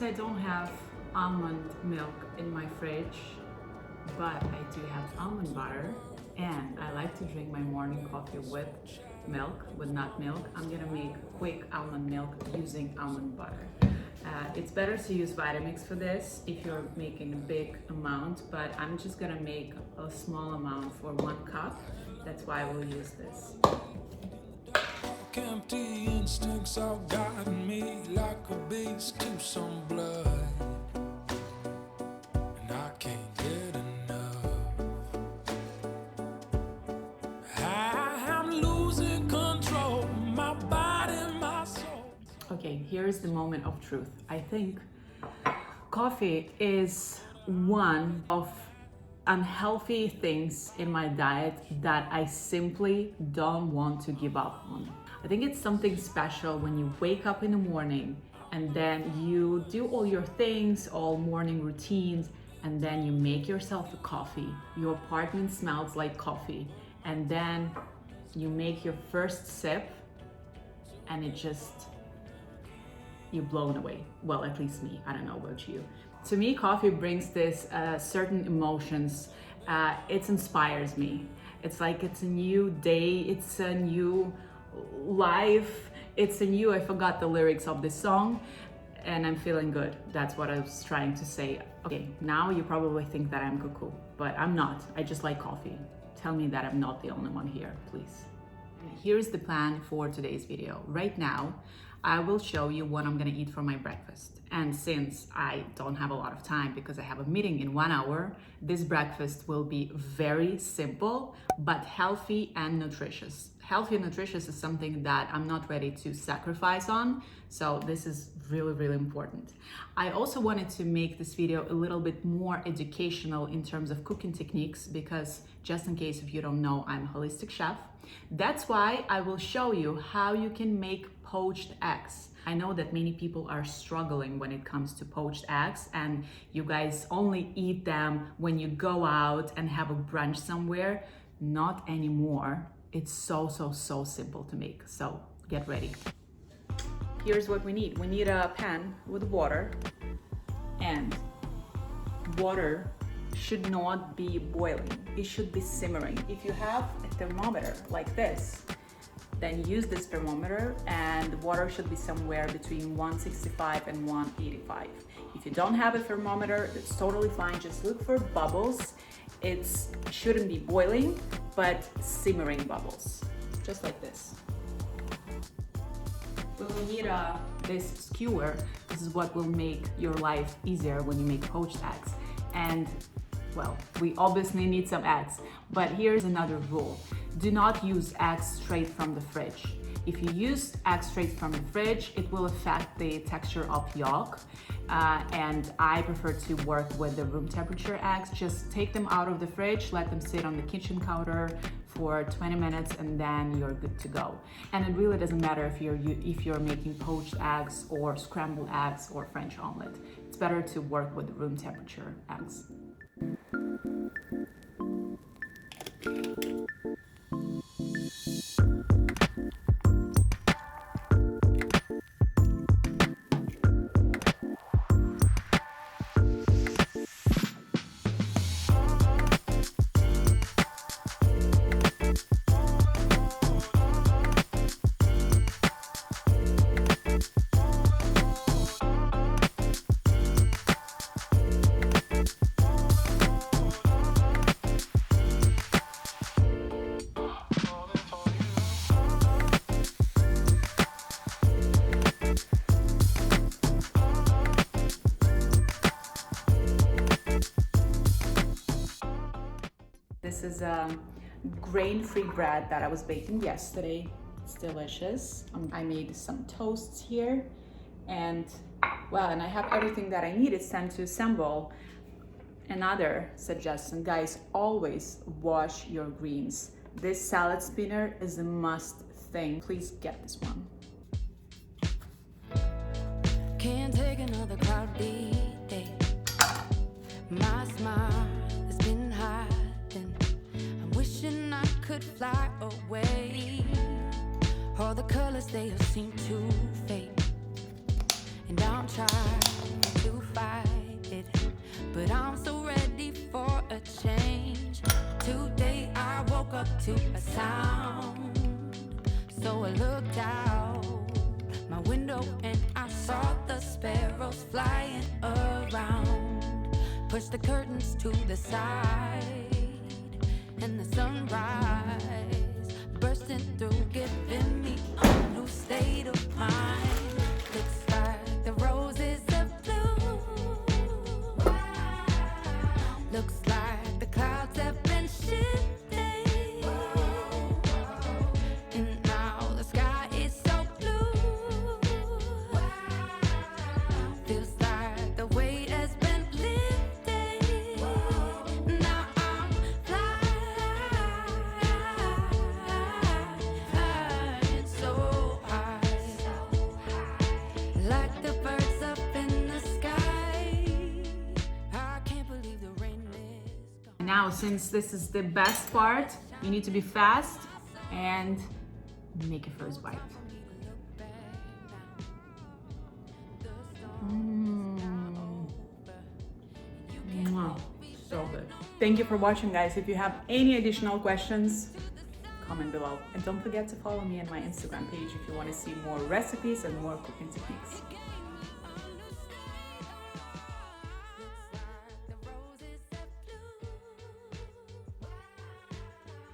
Since I don't have almond milk in my fridge, but I do have almond butter, and I like to drink my morning coffee with milk, with nut milk, I'm gonna make quick almond milk using almond butter. It's better to use Vitamix for this if you're making a big amount, but I'm just gonna make a small amount for 1 cup. That's why we'll use this. Empty instincts all guiding me like a beast to some blood, and I can't get enough. I'm losing control, my body, my soul. Okay, here's the moment of truth. I think coffee is one of unhealthy things in my diet that I simply don't want to give up on. I think it's something special when you wake up in the morning and then you do all your things, all morning routines, and then you make yourself a coffee. Your apartment smells like coffee, and then you make your first sip and it just, you're blown away. Well, at least me, I don't know about you. To me, coffee brings this certain emotions. It inspires me. It's like it's a new day, it's a new life, it's a new, I forgot the lyrics of this song, and I'm feeling good. That's what I was trying to say. Okay, now you probably think that I'm cuckoo, but I'm not. I just like coffee. Tell me that I'm not the only one here, please. Here's the plan for today's video. Right now, I will show you what I'm gonna eat for my breakfast. And since I don't have a lot of time because I have a meeting in 1 hour, this breakfast will be very simple, but healthy and nutritious. Healthy and nutritious is something that I'm not ready to sacrifice on, so this is really, really important. I also wanted to make this video a little bit more educational in terms of cooking techniques, because just in case if you don't know, I'm a holistic chef. That's why I will show you how you can make poached eggs. I know that many people are struggling when it comes to poached eggs, and you guys only eat them when you go out and have a brunch somewhere. Not anymore. It's so simple to make. So get ready. Here's what we need. We need a pan with water, and water should not be boiling. It should be simmering. If you have a thermometer like this, then use this thermometer, and the water should be somewhere between 165 and 185. If you don't have a thermometer, that's totally fine. Just look for bubbles. It shouldn't be boiling, but simmering bubbles, just like this. We will need this skewer. This is what will make your life easier when you make poached eggs. And well, we obviously need some eggs, but here's another rule. Do not use eggs straight from the fridge. If you use eggs straight from the fridge, it will affect the texture of yolk. And I prefer to work with the room temperature eggs. Just take them out of the fridge, let them sit on the kitchen counter for 20 minutes, and then you're good to go. And it really doesn't matter if you're making poached eggs or scrambled eggs or French omelet. It's better to work with the room temperature eggs. This is a grain-free bread that I was baking yesterday. It's delicious. I made some toasts here, and well, and I have everything that I need. It's time to assemble. Another suggestion, guys, always wash your greens. This salad spinner is a must thing. Please get this one. Can't take another cloudy day. My smile has been hiding. I'm wishing I could fly away. All the colors, they all seem to fade. and I'm trying to fight it, but I'm so ready for a change. Today I woke up to a sound, so I looked out my window and I saw the sparrows flying around. Pushed the curtains to the side and the sunrise bursting through, giving me a new state of mind. Looks like the roses are blue. Looks like the clouds have been shifting, and now the sky is so blue. Feels like the weight has been lifted. Now I'm flying so high, like the birds up in the sky. I can't believe the rain is gone. Now, since this is the best part, you need to be fast and make a first bite. Mwah. So good. Thank you for watching, guys. If you have any additional questions, comment below. And don't forget to follow me on my Instagram page if you want to see more recipes and more cooking techniques.